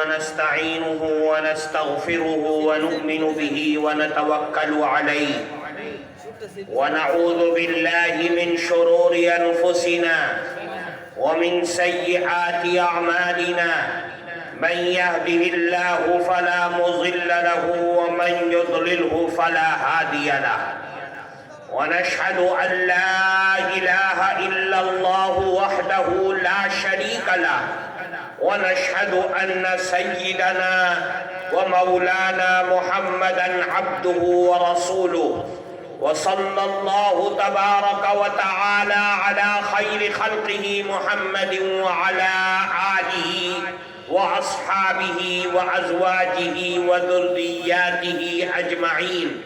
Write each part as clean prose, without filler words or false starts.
ونستعينه ونستغفره ونؤمن به ونتوكل عليه ونعوذ بالله من شرور أنفسنا ومن سيئات أعمالنا من يهده الله فلا مضل له ومن يضلله فلا هادي له ونشهد أن لا إله إلا الله وحده لا شريك له ونشهد أن سيدنا ومولانا محمدا عبده ورسوله وصلى الله تبارك وتعالى على خير خلقه محمد وعلى آله وأصحابه وأزواجه وذرياته أجمعين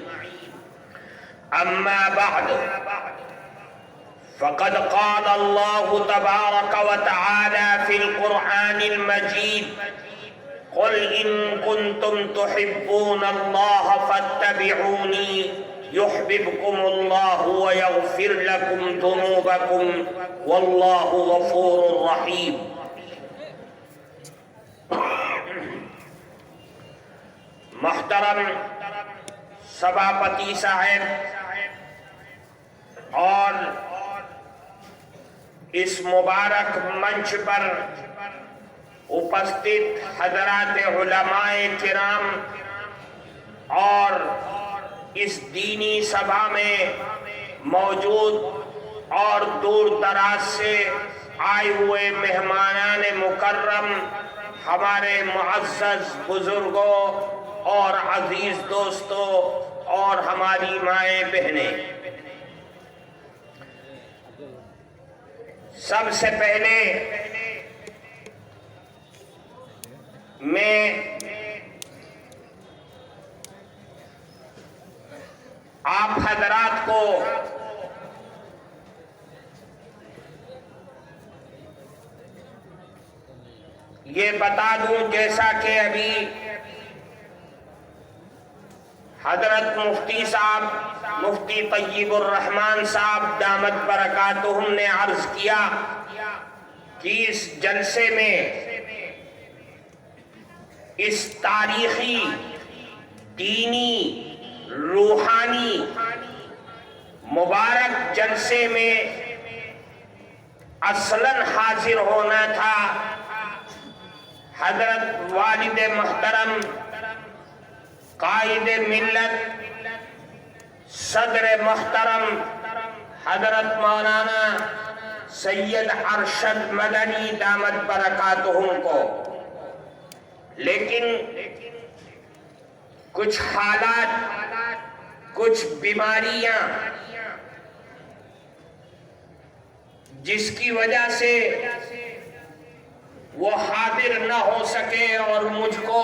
أما بعد فقد قال الله تبارك وتعالى في القرآن المجيد قل إن كنتم تحبون الله فاتبعوني يحببكم الله ويغفر لكم ذنوبكم والله غفور رحيم. محترم سبھاپتی صاحب اور اس مبارک منچ پر اپستت حضرات علماء کرام اور اس دینی سبھا میں موجود اور دور دراز سے آئے ہوئے مہمانان مکرم، ہمارے معزز بزرگوں اور عزیز دوستوں اور ہماری مائیں بہنیں، سب سے پہلے میں آپ حضرات کو یہ بتا دوں، جیسا کہ ابھی حضرت مفتی صاحب مفتی طیب الرحمن صاحب دامت برکاتہم نے عرض کیا کہ اس جلسے میں، اس تاریخی، دینی، روحانی مبارک جلسے میں اصلاً حاضر ہونا تھا حضرت والد محترم، قائد ملت، صدر محترم حضرت مولانا سید ارشد مدنی دامت برکاتہم کو، لیکن کچھ حالات، کچھ بیماریاں جس کی وجہ سے وہ حاضر نہ ہو سکے اور مجھ کو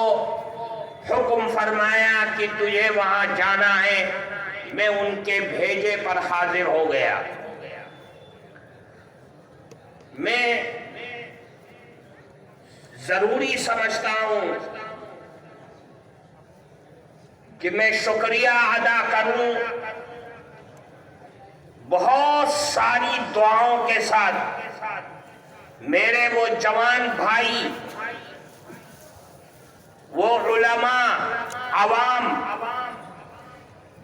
حکم فرمایا کہ تجھے وہاں جانا ہے، میں ان کے بھیجے پر حاضر ہو گیا۔ میں ضروری سمجھتا ہوں کہ میں شکریہ ادا کروں بہت ساری دعاؤں کے ساتھ میرے وہ جوان بھائی، وہ علماء، عوام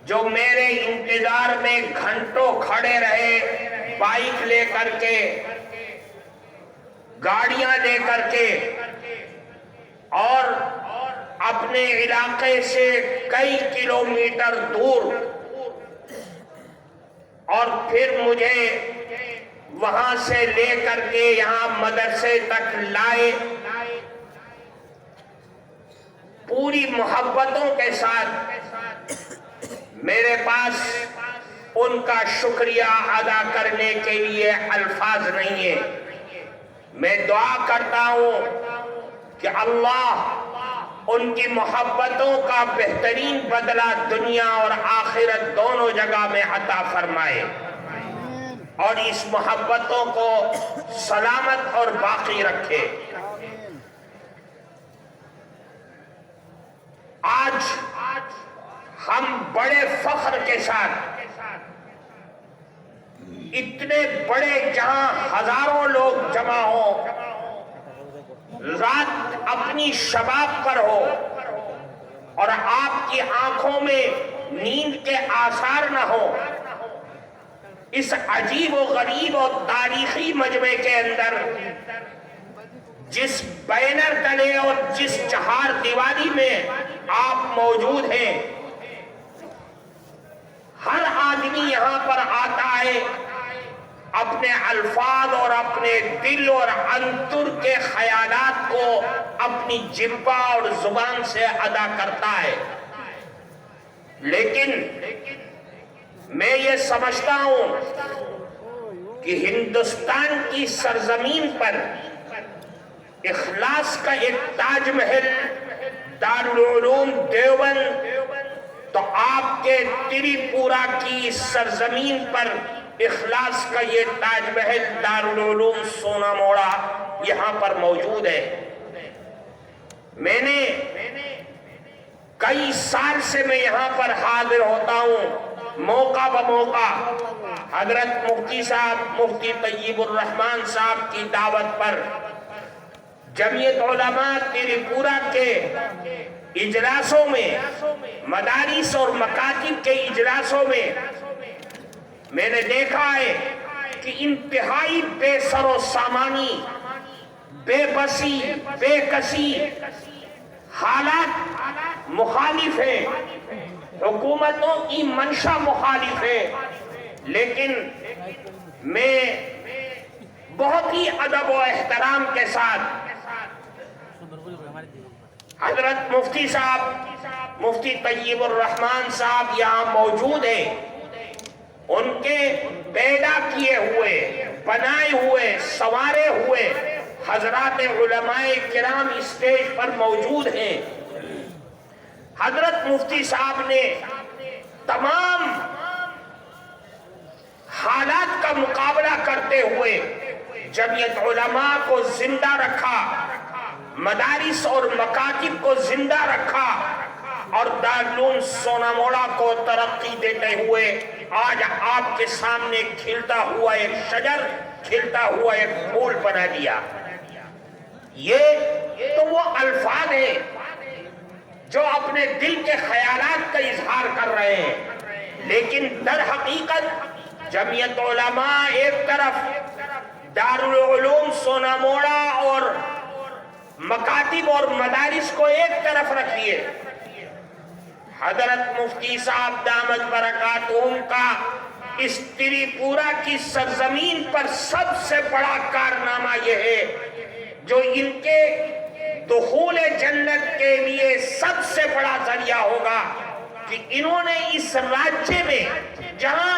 جو میرے انتظار میں گھنٹوں کھڑے رہے، بائک لے کر کے، گاڑیاں لے کر کے، اور اپنے علاقے سے کئی کلومیٹر دور، اور پھر مجھے وہاں سے لے کر کے یہاں مدرسے تک لائے، پوری محبتوں کے ساتھ۔ میرے پاس ان کا شکریہ ادا کرنے کے لیے الفاظ نہیں ہے۔ میں دعا کرتا ہوں کہ اللہ ان کی محبتوں کا بہترین بدلہ دنیا اور آخرت دونوں جگہ میں عطا فرمائے، اور اس محبتوں کو سلامت اور باقی رکھے۔ آج ہم بڑے فخر کے ساتھ اتنے بڑے جہاں ہزاروں لوگ جمع ہوں، رات اپنی شباب پر ہو اور آپ کی آنکھوں میں نیند کے آثار نہ ہو، اس عجیب و غریب اور تاریخی مجمع کے اندر جس بینر تلے اور جس چہار دیواری میں آپ موجود ہیں، ہر آدمی یہاں پر آتا ہے، اپنے الفاظ اور اپنے دل اور انتر کے خیالات کو اپنی جبہ اور زبان سے ادا کرتا ہے، لیکن میں یہ سمجھتا ہوں کہ ہندوستان کی سرزمین پر اخلاص کا ایک تاج محل دارالعلوم دیوبند، تو آپ کے تریپورہ کی سرزمین پر اخلاص کا یہ تاج محل دارالعلوم سونا موڑا یہاں پر موجود ہے۔ میں نے کئی سال سے میں یہاں پر حاضر ہوتا ہوں، موقع بموقع حضرت مفتی صاحب مفتی طیب الرحمن صاحب کی دعوت پر جمعیت علماء تریپورہ کے اجلاسوں میں، مدارس اور مکاتب کے اجلاسوں میں نے دیکھا ہے کہ انتہائی بے سر و سامانی، بے بسی، بے کسی حالات مخالف ہیں، حکومتوں کی منشا مخالف ہے، لیکن میں بہت ہی ادب و احترام کے ساتھ حضرت مفتی صاحب مفتی طیب الرحمن صاحب یہاں موجود ہیں، ان کے پیدا کیے ہوئے، بنائے ہوئے، سنوارے ہوئے حضرات علماء کرام اسٹیج پر موجود ہیں۔ حضرت مفتی صاحب نے تمام حالات کا مقابلہ کرتے ہوئے جمعیت علماء کو زندہ رکھا، مدارس اور مکاتب کو زندہ رکھا، اور دارالعلوم سونا موڑا کو ترقی دیتے ہوئے آج آپ کے سامنے کھلتا ہوا ایک شجر، کھلتا ہوا ایک پھول بنا دیا۔ یہ تو وہ الفاظ ہیں جو اپنے دل کے خیالات کا اظہار کر رہے ہیں، لیکن در حقیقت جمعیت علماء ایک طرف، دارالعلوم سونا موڑا اور مکاتب اور مدارس کو ایک طرف رکھیے، حضرت مفتی صاحب دامت برکاتہم کا اس تریپورہ کی سرزمین پر سب سے بڑا کارنامہ یہ ہے جو ان کے دخول جنت کے لیے سب سے بڑا ذریعہ ہوگا کہ انہوں نے اس راجیہ میں جہاں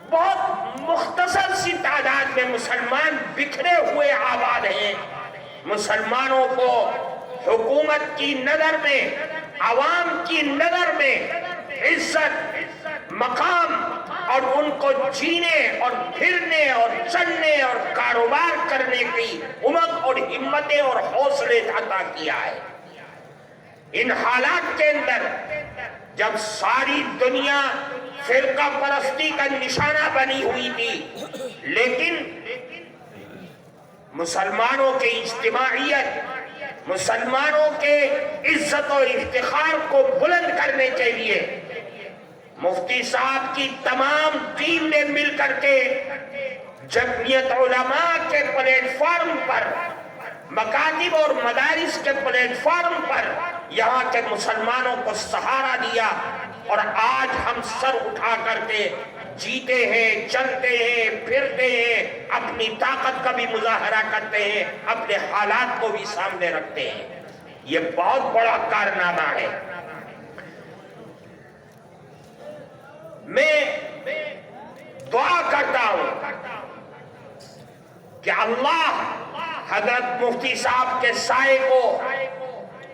بہت مختصر سی تعداد میں مسلمان بکھرے ہوئے آباد ہیں، مسلمانوں کو حکومت کی نظر میں، عوام کی نظر میں عزت، مقام اور ان کو جینے اور پھرنے اور چلنے اور کاروبار کرنے کی امنگ اور ہمتیں اور حوصلے عطا کیا ہے۔ ان حالات کے اندر جب ساری دنیا فرقہ پرستی کا نشانہ بنی ہوئی تھی، لیکن مسلمانوں کے اجتماعیت، مسلمانوں کے عزت و افتخار کو بلند کرنے کے لیے مفتی صاحب کی تمام ٹیم نے مل کر کے جمعیت علماء کے پلیٹ فارم پر، مکاتب اور مدارس کے پلیٹ فارم پر یہاں کے مسلمانوں کو سہارا دیا، اور آج ہم سر اٹھا کر کے جیتے ہیں، چلتے ہیں، پھرتے ہیں، اپنی طاقت کا بھی مظاہرہ کرتے ہیں، اپنے حالات کو بھی سامنے رکھتے ہیں۔ یہ بہت بڑا کارنامہ ہے۔ میں دعا کرتا ہوں کہ اللہ حضرت مفتی صاحب کے سائے کو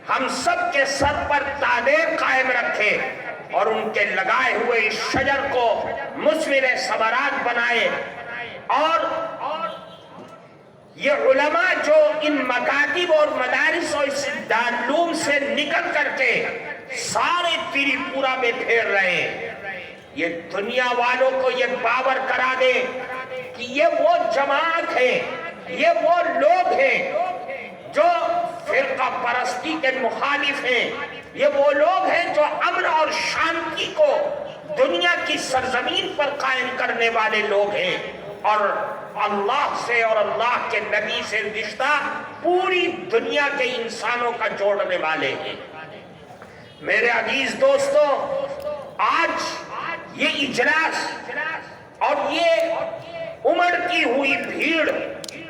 ہم سب کے سر پر تادیر قائم رکھے، اور ان کے لگائے ہوئے اس شجر کو مثمر ثمرات بنائے، اور یہ علماء جو ان مکاتب اور مدارس اور اس دارالعلوم سے نکل کر کے سارے تریپورہ میں پھیر رہے ہیں، یہ دنیا والوں کو یہ باور کرا دے کہ یہ وہ جماعت ہے، یہ وہ لوگ ہیں جو فرقہ پرستی کے مخالف ہیں، یہ وہ لوگ ہیں جو امن اور شانتی کو دنیا کی سرزمین پر قائم کرنے والے لوگ ہیں، اور اللہ سے اور اللہ کے نبی سے رشتہ پوری دنیا کے انسانوں کا جوڑنے والے ہیں۔ میرے عزیز دوستو، آج یہ اجلاس اور یہ امڑتی ہوئی بھیڑ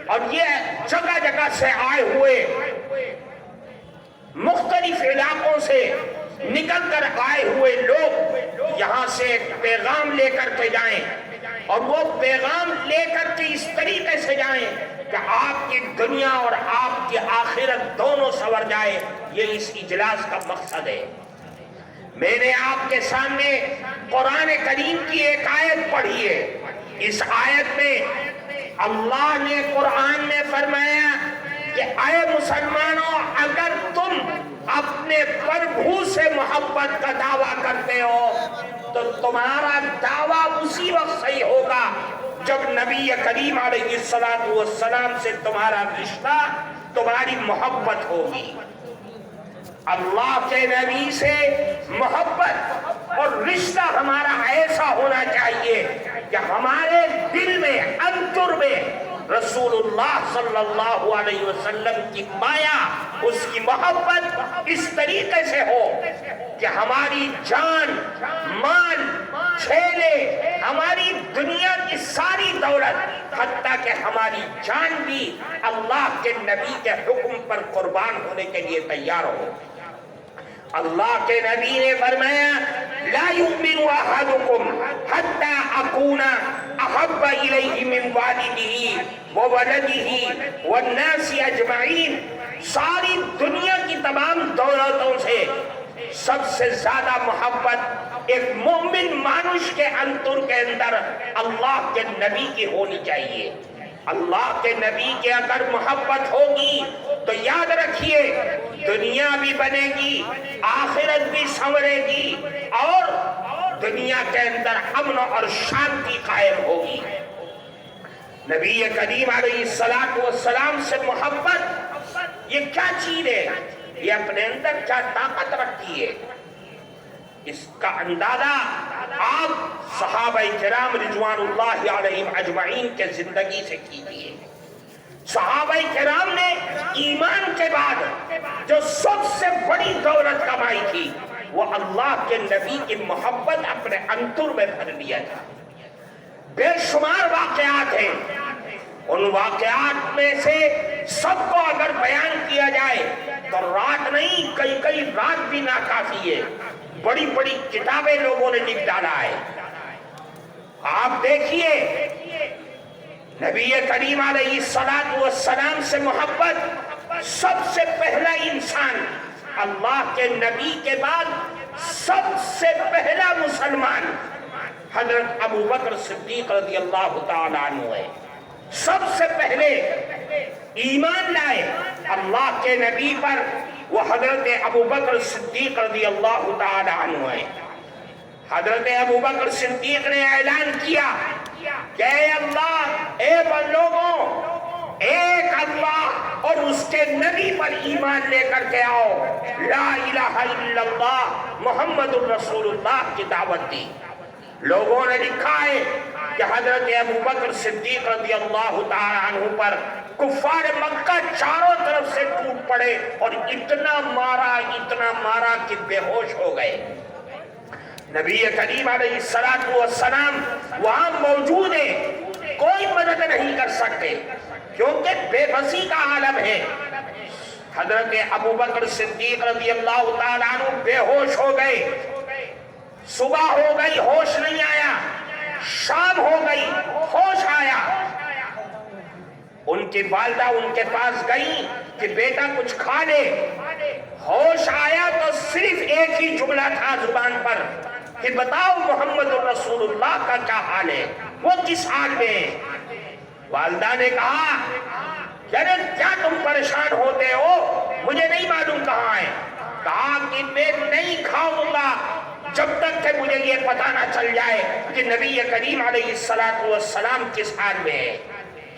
اور یہ جگہ جگہ سے آئے ہوئے مختلف علاقوں سے نکل کر آئے ہوئے لوگ یہاں سے ایک پیغام لے کر کے جائیں، اور وہ پیغام لے کر کے اس طریقے سے جائیں کہ آپ کی دنیا اور آپ کی آخرت دونوں سنور جائے، یہ اس اجلاس کا مقصد ہے۔ میں نے آپ کے سامنے قرآن کریم کی ایک آیت پڑھی ہے۔ اس آیت میں اللہ نے قرآن میں فرمایا کہ اے مسلمانوں، اگر تم اپنے پربھو سے محبت کا دعویٰ کرتے ہو تو تمہارا دعویٰ اسی وقت صحیح ہوگا جب نبی کریم علیہ السلام سے تمہارا رشتہ، تمہاری محبت ہوگی۔ اللہ کے نبی سے محبت اور رشتہ ہمارا ایسا ہونا چاہیے کہ ہمارے دل میں، انتر میں رسول اللہ صلی اللہ علیہ وسلم کی مایا، اس کی محبت اس طریقے سے ہو کہ ہماری جان، مال، چھیلے، ہماری دنیا کی ساری دولت، حتیٰ کہ ہماری جان بھی اللہ کے نبی کے حکم پر قربان ہونے کے لیے تیار ہو۔ اللہ کے نبی نے فرمایا لا یؤمن احدکم حتی اکون احب الیہ من والدہ وولدہ والناس اجمعین۔ ساری دنیا کی تمام دولتوں سے سب سے زیادہ محبت ایک مومن مانوش کے انتر کے اندر اللہ کے نبی کی ہونی چاہیے۔ اللہ کے نبی کے اگر محبت ہوگی تو یاد رکھیے دنیا بھی بنے گی، آخرت بھی سنورے گی، اور دنیا کے اندر امن اور شانتی قائم ہوگی۔ نبی کریم علیہ السلام سے محبت یہ کیا چیز ہے؟ یہ اپنے اندر کیا طاقت رکھتی ہے؟ اس کا اندازہ آپ صحابہ کرام رضوان اللہ علیہم اجمعین کے زندگی سے کیجیے۔ صحابہ کرام نے ایمان کے بعد جو سب سے بڑی دولت کمائی تھی وہ اللہ کے نبی کی محبت اپنے انتر میں بھر لیا تھا۔ بے شمار واقعات ہیں، ان واقعات میں سے سب کو اگر بیان کیا جائے تو رات نہیں، کئی رات بھی ناکافی ہے۔ بڑی بڑی کتابیں لوگوں نے لکھ ڈالا ہے۔ آپ دیکھیے نبی کریم علیہ السلام سے محبت سب سے پہلا انسان، اللہ کے نبی کے بعد سب سے پہلا مسلمان حضرت ابوبکر صدیق رضی اللہ تعالیٰ عنہ ہے۔ سب سے پہلے ایمان لائے اللہ کے نبی پر وہ حضرت ابوبکر صدیق رضی اللہ تعالیٰ عنہ ہے۔ حضرت ابوبکر صدیق نے اعلان کیا کہ اے اللہ، اے لوگوں، ایک اللہ اور اس کے نبی پر ایمان لے کر کے آؤ، لا الہ الا اللہ محمد الرسول اللہ کی دعوت دی۔ لوگوں نے لکھا ہے کہ حضرت ابوبکر صدیق رضی اللہ تعالیٰ عنہ پر کفار مکہ چاروں طرف سے ٹوٹ پڑے اور اتنا مارا کہ بے ہوش ہو گئے۔ نبی کریم علیہ السلام وہاں موجود ہیں، کوئی مدد نہیں کر سکتے کیونکہ بے بسی کا عالم ہے۔ حضرت ابوبکر صدیق رضی اللہ تعالیٰ عنہ بے ہوش ہو گئے۔ صبح ہو گئی، ہوش نہیں آیا، شام ہو گئی، ہوش آیا۔ ان کی والدہ ان کے پاس گئی کہ بیٹا کچھ کھا لے۔ ہوش آیا تو صرف ایک ہی جملہ تھا زبان پر کہ بتاؤ محمد الرسول اللہ کا کیا حال ہے، وہ کس حال میں ہے؟ والدہ نے کہا یعنی کیا تم پریشان ہوتے ہو، مجھے نہیں معلوم کہاں ہے۔ کہا کہ میں نہیں کھاؤں گا جب تک کہ مجھے یہ پتہ نہ چل جائے کہ نبی کریم علیہ السلام کس حال میں ہے۔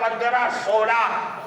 15-16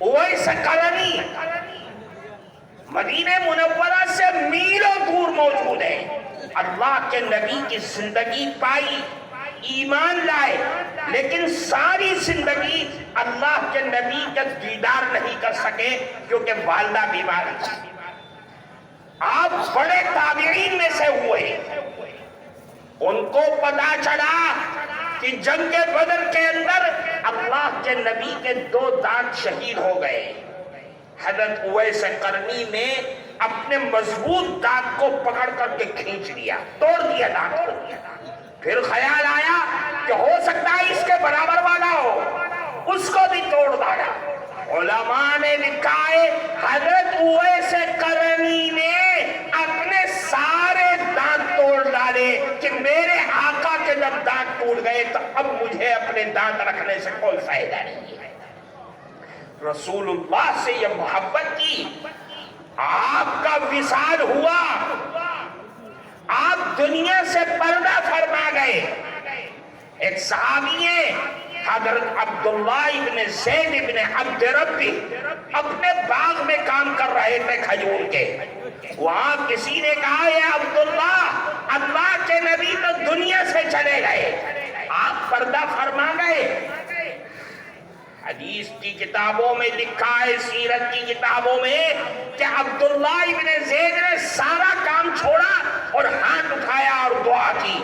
اویس قرنی مدینہ منورہ سے میلوں دور موجود ہے، اللہ کے نبی کی زندگی پائی، ایمان لائے، لیکن ساری زندگی اللہ کے نبی کا دیدار نہیں کر سکے کیونکہ والدہ بیمار تھی۔ آپ بڑے تابعین میں سے ہوئے، ان کو پتا چلا کہ جنگ بدر کے اندر اللہ کے نبی کے 2 دانت شہید ہو گئے۔ حضرت اویس قرنی نے اپنے مضبوط دانت کو پکڑ کر کے کھینچ لیا، توڑ دیا دانت کو۔ پھر خیال آیا کہ ہو سکتا ہے اس کے برابر والا ہو، اس کو بھی توڑ ڈالا۔ علماء نے لکھا ہے حضرت اویس قرنی نے اپنے سارے دانت توڑ ڈالے کہ میرے آقا کے جب دانت ٹوٹ گئے تو اب مجھے اپنے دانت رکھنے سے کوئی فائدہ نہیں ہے۔ رسول اللہ سے یہ محبت کی، آپ کا وصال ہوا، آپ دنیا سے پردہ فرما گئے۔ ایک صحابی ہے حضرت عبداللہ ابن زید ابن عبد ربی، اپنے باغ میں کام کر رہے تھے کھجور کے، وہاں کسی نے کہا یا عبداللہ، اللہ کے نبی تو دنیا سے چلے گئے، آپ پردہ فرما گئے۔ حدیث کی کتابوں میں لکھا ہے، سیرت کی کتابوں میں، کہ عبداللہ ابن زید نے سارا کام چھوڑا اور ہاتھ اٹھایا اور دعا کی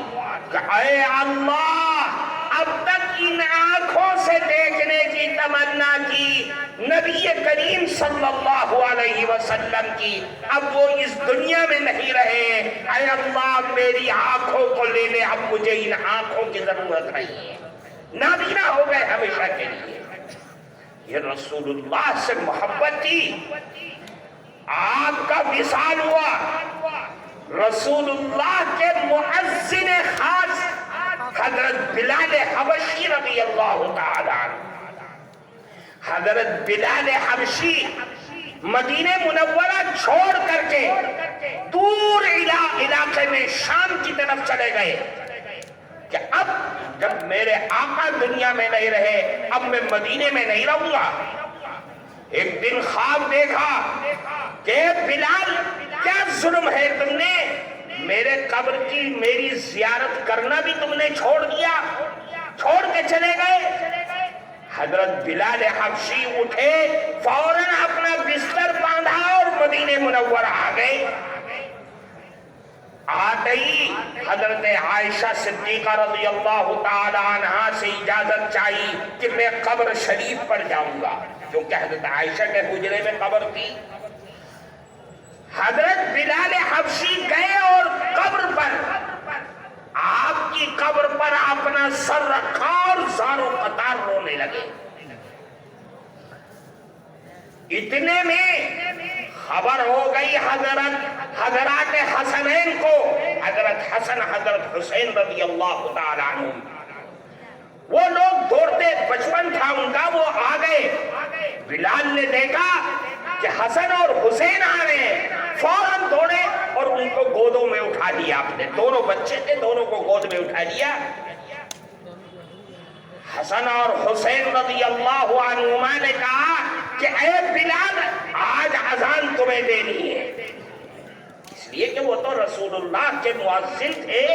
کہ اے اللہ، اب تک ان آنکھوں سے دیکھنے کی تمنا کی نبی کریم صلی اللہ علیہ وسلم کی، اب وہ اس دنیا میں نہیں رہے، اے اللہ میری آنکھوں کو لے لے، اب مجھے ان آنکھوں کی ضرورت نہیں ہے، نابینا ہو گئے ہمیشہ کے لیے۔ یہ رسول اللہ سے محبت تھی، آپ کا وصال ہوا۔ رسول اللہ کے مؤذن خاص حضرت بلال حبشی رضی اللہ تعالی عنہ، حضرت بلال حبشی مدینہ منورہ چھوڑ کر کے دور علاقے میں شام کی طرف چلے گئے کہ اب جب میرے آقا دنیا میں نہیں رہے، اب میں مدینے میں نہیں رہوں گا۔ ایک دن خواب دیکھا کہ بلال کیا ظلم ہے تم نے، میرے قبر کی میری زیارت کرنا بھی تم نے چھوڑ دیا، چھوڑ کے چلے گئے۔ حضرت بلال حبشی اٹھے، فوراً اپنا بستر باندھا اور مدینہ منورہ آ گئے۔ آتے ہی حضرت عائشہ صدیقہ رضی اللہ تعالی عنہا سے اجازت چاہی کہ میں قبر شریف پر جاؤں گا، کیونکہ حضرت عائشہ کے حجرے میں قبر تھی۔ حضرت بلال حبشی گئے اور قبر پر، آپ کی قبر پر اپنا سر رکھا اور زاروں قطار رونے لگے۔ اتنے میں خبر ہو گئی حضرات حسنین کو، حضرت حسن حضرت حسین رضی اللہ تعالی عنہ، وہ لوگ دوڑتے، بچپن تھا ان کا، وہ آ گئے۔ بلال نے دیکھا کہ حسن اور حسین آ رہے ہیں، فوراً دوڑے اور ان کو گودوں میں اٹھا لیا۔ آپ نے دونوں بچے تھے، دونوں کو گود میں اٹھا لیا۔ حسن اور حسین رضی اللہ عنہما نے کہا کہ اے بلال، آج اذان تمہیں دینی ہے، اس لیے کہ وہ تو رسول اللہ کے مؤذن تھے،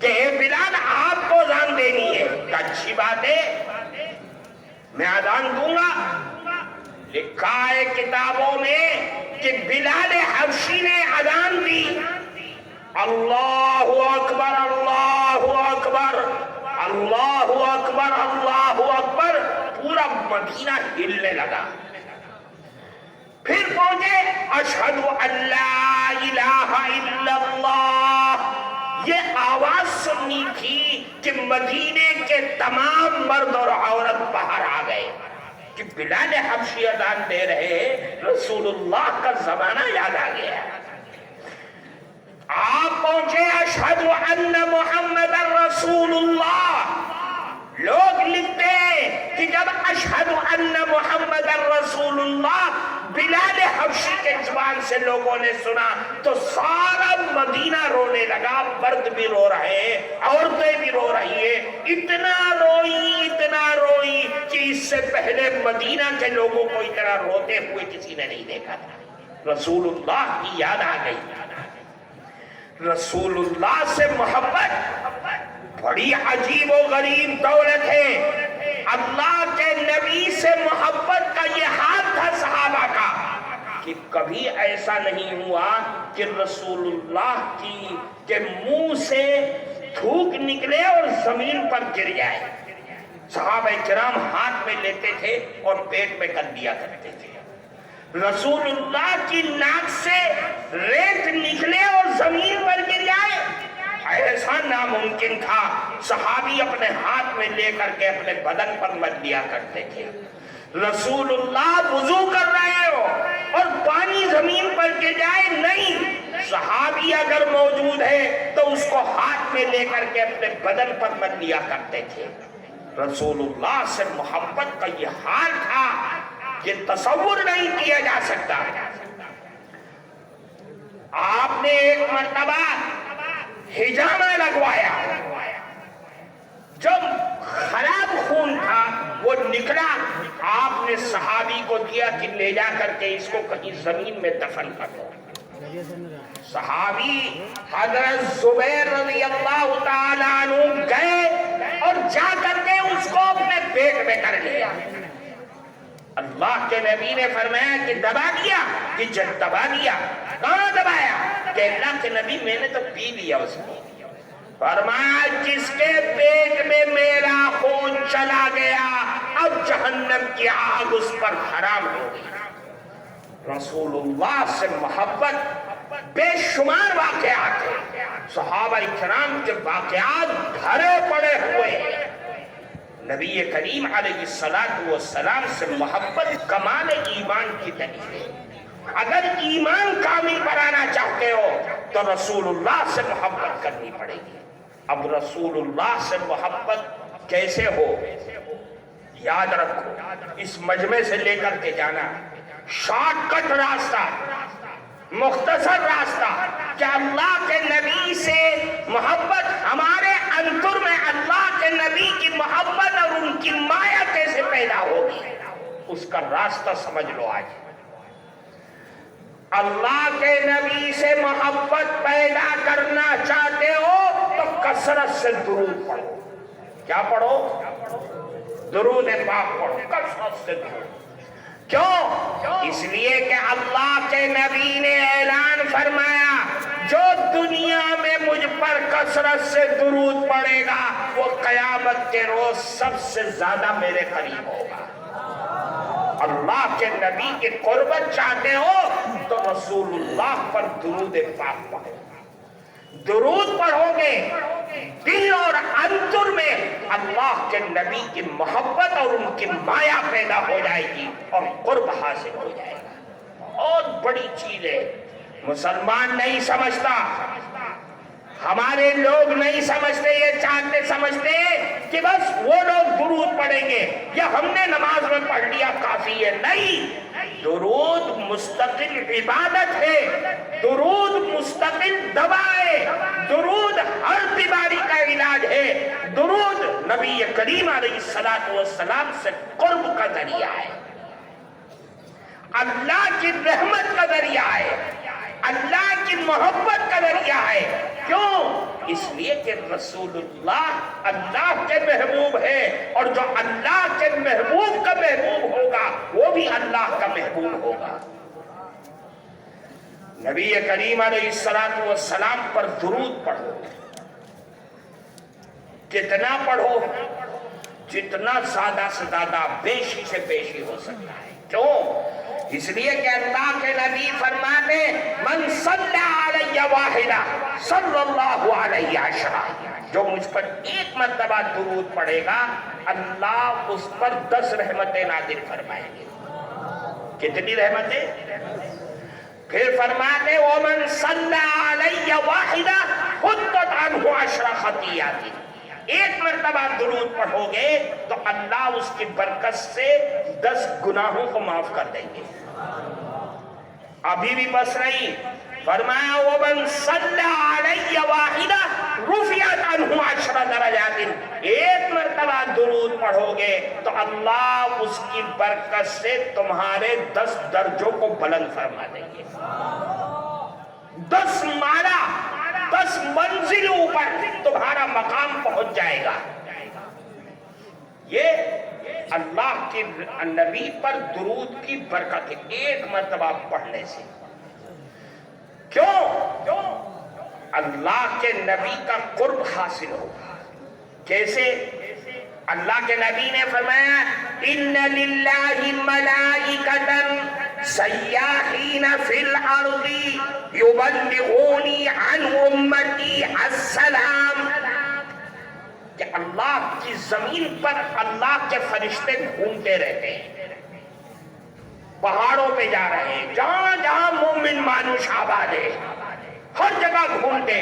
کہ اے بلال آپ کو اذان دینی ہے۔ اچھی بات ہے، میں اذان دوں گا۔ لکھا ہے کتابوں میں کہ بلال حبشی نے اذان دی، اللہ اکبر اللہ اکبر اللہ اکبر اللہ اکبر، پورا مدینہ ہلنے لگا۔ پھر پہنچے اشہد ان لا الہ الا اللہ، یہ آواز سننی تھی کہ مدینے کے تمام مرد اور عورت باہر آ گئے کہ بلال حبشی اذان دے رہے، رسول اللہ کا زمانہ یاد آ گیا۔ آپ پہنچے اشہد ان محمد رسول اللہ۔ لوگ لکھتے ہیں کہ جب اشہد ان محمد رسول اللہ بلال حبشی کے زبان سے لوگوں نے سنا تو سارا مدینہ رونے لگا، مرد بھی رو رہے ہیں، عورتیں بھی رو رہی ہیں، اتنا روئی کہ اس سے پہلے مدینہ کے لوگوں کو اتنا روتے ہوئے کسی نے نہیں دیکھا تھا۔ رسول اللہ کی یاد آ گئی، رسول اللہ سے محبت بڑی عجیب و غریب دولت ہے۔ اللہ کے نبی سے محبت کا یہ حال تھا صحابہ کا کہ کبھی ایسا نہیں ہوا کہ رسول اللہ کے منہ سے تھوک نکلے اور زمین پر گر جائے۔ صحابہ کرام ہاتھ میں لیتے تھے اور پیٹ میں کر دیا کرتے تھے۔ رسول اللہ کی ناک سے ریت نکلے اور زمین پر گر جائے، ایسا ناممکن تھا۔ صحابی اپنے ہاتھ میں لے کر کے اپنے بدن پر مت دیا کرتے تھے۔ رسول اللہ وضو کر رہے ہو اور پانی زمین پر گر جائے، نہیں، صحابی اگر موجود ہے تو اس کو ہاتھ میں لے کر کے اپنے بدن پر مت دیا کرتے تھے۔ رسول اللہ سے محبت کا یہ حال تھا کہ تصور نہیں کیا جا سکتا۔ آپ نے ایک مرتبہ حجامہ لگوایا، جب خراب خون تھا وہ نکلا، آپ نے صحابی کو دیا کہ لے جا کر کے اس کو کہیں زمین میں دفن کر دو۔ صحابی حضرت زبیر رضی اللہ تعالیٰ عنہ گئے اور جا کر کے اس کو اپنے پیٹ میں کر لیا۔ اللہ کے نبی نے فرمایا کہ دبا دیا، کہ جب دبا دیا، کہاں دبایا؟ کہ اللہ کے نبی میں نے تو پی لیا اس کو۔ فرمایا جس کے پیٹ میں میرا خون چلا گیا اب جہنم کی آگ اس پر حرام ہو گئی۔ رسول اللہ سے محبت بے شمار واقعات ہیں، صحابہ کرام کے واقعات بھرے پڑے ہوئے ہیں۔ نبی کریم علیہ السلام سے محبت کمال ایمان کی دلیل ہے۔ اگر ایمان کامل بنانا چاہتے ہو تو رسول اللہ سے محبت کرنی پڑے گی۔ اب رسول اللہ سے محبت کیسے ہو؟ یاد رکھو، اس مجمع سے لے کر کے جانا شارٹ کٹ راستہ، مختصر راستہ کہ اللہ کے نبی سے محبت، ہمارے انتر میں اللہ کے نبی کی محبت اور ان کی مایا کیسے پیدا ہوگی، اس کا راستہ سمجھ لو۔ آج اللہ کے نبی سے محبت پیدا کرنا چاہتے ہو تو کثرت سے درود پڑھو۔ کیا پڑھو؟ درود پاک پڑھو، کثرت سے درود۔ کیوں؟ اس لیے کہ اللہ کے نبی نے اعلان فرمایا جو دنیا میں مجھ پر کثرت سے درود پڑے گا وہ قیامت کے روز سب سے زیادہ میرے قریب ہوگا۔ اللہ کے نبی کی قربت چاہتے ہو تو رسول اللہ پر درود پاک پڑھو۔ درود پڑھو گے دل اور انتر میں اللہ کے نبی کی محبت اور ان کی مایا پیدا ہو جائے گی اور قرب حاصل ہو جائے گا۔ بہت بڑی چیز ہے، مسلمان نہیں سمجھتا، ہمارے لوگ نہیں سمجھتے، یہ چاہتے سمجھتے کہ بس وہ لوگ درود پڑھیں گے یا ہم نے نماز میں پڑھ لیا کافی ہے۔ نہیں، درود مستقل عبادت ہے، درود مستقل دوا ہے، درود ہر بیماری کا علاج ہے، درود نبی کریم علیہ السلام سے قرب کا ذریعہ ہے، اللہ کی رحمت کا ذریعہ ہے، اللہ کی محبت کا ذریعہ ہے۔ کیوں؟ اس لیے کہ رسول اللہ اللہ کے محبوب ہے اور جو اللہ کے محبوب کا محبوب ہوگا وہ بھی اللہ کا محبوب ہوگا۔ نبی کریم علیہ السلام پر درود پڑھو، کتنا پڑھو؟ جتنا زیادہ سے زیادہ، بیشی سے بیشی ہو سکتا ہے۔ کیوں؟ اس لیے کہ اللہ کے نبی فرماتے من صلی علیہ واحدہ صلی اللہ علیہ عشرہ، جو مجھ پر ایک مرتبہ درود پڑھے گا اللہ اس پر 10 رحمتیں نازل فرمائیں گے۔ کتنی رحمتیں؟ پھر فرماتے ومن صلی علیہ واحدہ حطت عنہ 10 خطیئات، ایک مرتبہ درود پڑھو گے تو اللہ اس کی برکت سے 10 گناہوں کو معاف کر دیں گے۔ ابھی بھی بس نہیں، فرمایا وَمَنْ صَلَّى عَلَيَّ وَاحِدَةً رُفِعَتْ عَنْهُ 10 درجات، ایک مرتبہ درود پڑھو گے تو اللہ اس کی برکت سے تمہارے 10 درجوں کو بلند فرما دیں گے، 10 مالا 10 منزل اوپر تمہارا مقام پہنچ جائے گا۔ یہ اللہ کے نبی پر درود کی برکت ہے ایک مرتبہ پڑھنے سے۔ کیوں؟ اللہ کے نبی کا قرب حاصل ہوگا۔ کیسے؟ اللہ کے نبی نے فرمایا اِنَّ لِلَّهِ مَلَائِكَةً سَيَّاحِينَ فِي الْأَرْضِ يُبَلِّغُونِي عَنْ أُمَّتِي السَّلَامَ، کہ اللہ کی زمین پر اللہ کے فرشتے گھومتے رہتے ہیں، پہاڑوں پہ جا رہے ہیں، جہاں جہاں مومن مانوس آباد ہے ہر جگہ گھومتے،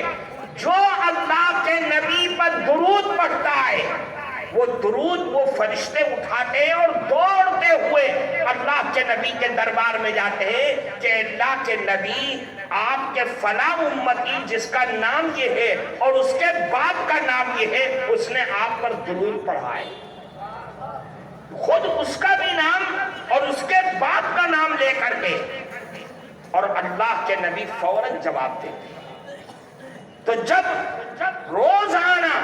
جو اللہ کے نبی پر درود پڑھتا ہے وہ درود وہ فرشتے اٹھاتے ہیں اور دوڑتے ہوئے اللہ کے نبی کے دربار میں جاتے ہیں کہ اللہ کے نبی آپ کے فلاں امتی جس کا نام یہ ہے اور اس کے باپ کا نام یہ ہے، اس نے آپ پر درود پڑھا ہے، خود اس کا بھی نام اور اس کے باپ کا نام لے کر کے، اور اللہ کے نبی فوراً جواب دیتے۔ تو جب روزانہ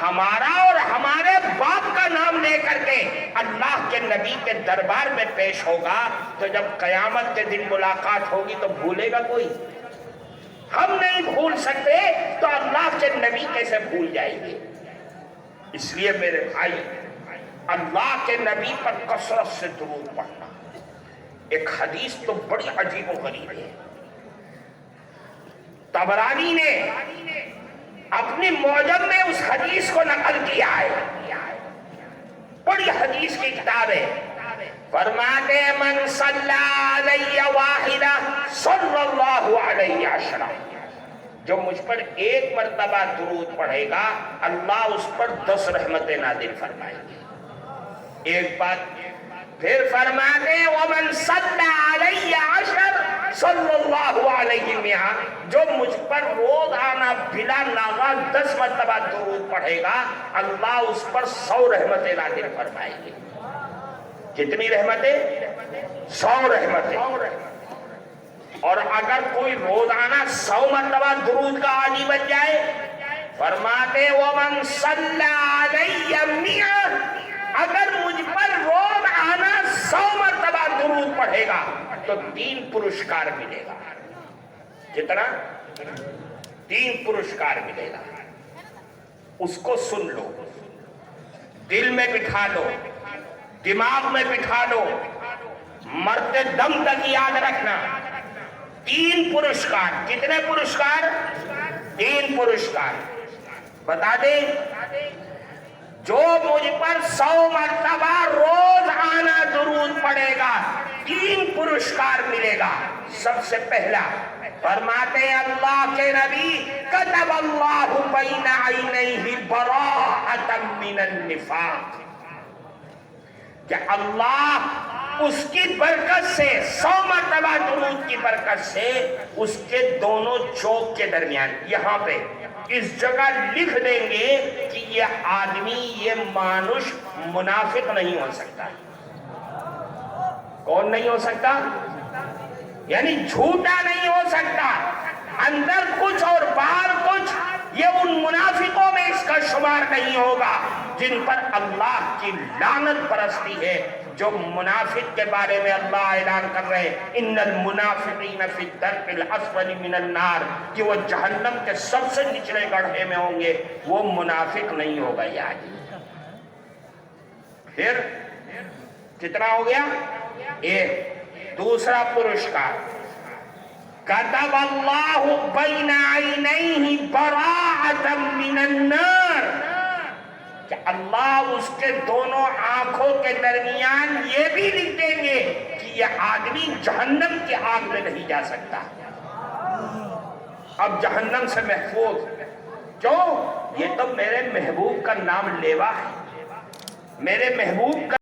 ہمارا اور ہمارے باپ کا نام لے کر کے اللہ کے نبی کے دربار میں پیش ہوگا تو جب قیامت کے دن ملاقات ہوگی تو بھولے گا کوئی؟ ہم نہیں بھول سکتے تو اللہ کے نبی کیسے بھول جائیں گے؟ اس لیے میرے بھائی اللہ کے نبی پر کثرت سے درود پڑھنا۔ ایک حدیث تو بڑی عجیب و غریب ہے، طبرانی نے اپنی معجم میں اس حدیث کو نقل کیا ہے، بڑی حدیث کی کتاب ہے، فرماتے من صلی علیہ واحدہ صلی اللہ علیہ عشرہ، جو مجھ پر ایک مرتبہ درود پڑھے گا اللہ اس پر 10 رحمتیں نازل فرمائیں گے۔ ایک بات پھر فرماتے ومن صلی علیہ عشر صلی اللہ علیہ مئہ، جو مجھ پر روزانہ بلا ناغہ 10 مرتبہ درود پڑھے گا اللہ اس پر 100 رحمتیں نازل فرمائیں گے۔ کتنی رحمتیں؟ 100 رحمتیں۔ اور اگر کوئی روزانہ 100 مرتبہ درود کا عادی بن جائے، فرماتے ومن صلی علیہ مئہ، اگر مجھ پر روزانہ 100 مرتبہ درود پڑھے گا تو 3 پرسکار ملے گا۔ کتنا؟ 3 پرسکار ملے گا۔ اس کو سن لو، دل میں بٹھا لو، دماغ میں بٹھا لو، مرتے دم تک یاد رکھنا۔ 3 پرسکار۔ کتنے پرسکار؟ 3 پرسکار۔ بتا دیں، جو مجھ پر 100 مرتبہ روزانہ درود پڑے گا 3 پرسکار ملے گا۔ سب سے پہلا فرماتے اللہ کے نبی کتب اللہ بین عینیہ براءۃ من النفاق، کہ اللہ اس کی برکت سے 100 مرتبہ درود کی برکت سے اس کے دونوں چوک کے درمیان یہاں پہ اس جگہ لکھ دیں گے کہ یہ آدمی یہ مانوس منافق نہیں ہو سکتا۔ کون نہیں ہو سکتا؟ یعنی جھوٹا نہیں ہو سکتا، اندر کچھ اور باہر کچھ، یہ ان منافقوں میں اس کا شمار نہیں ہوگا جن پر اللہ کی لعنت برستی ہے۔ جو منافق کے بارے میں اللہ اعلان کر رہے ہیں ان المنافقین فی الدرک الاسفل من النار، کہ وہ جہنم کے سب سے نچلے گڑھے میں ہوں گے، وہ منافق نہیں ہوگا یہ آدمی۔ پھر کتنا ہو گیا؟ 1۔ دوسرا پرسکار کتب اللہ بین عینیہ براءۃ من النار، کہ اللہ اس کے دونوں آنکھوں کے درمیان یہ بھی لکھ دیں گے کہ یہ آدمی جہنم کی آگ میں نہیں جا سکتا، اب جہنم سے محفوظ۔ کیوں؟ یہ تو میرے محبوب کا نام لیوا ہے، میرے محبوب کا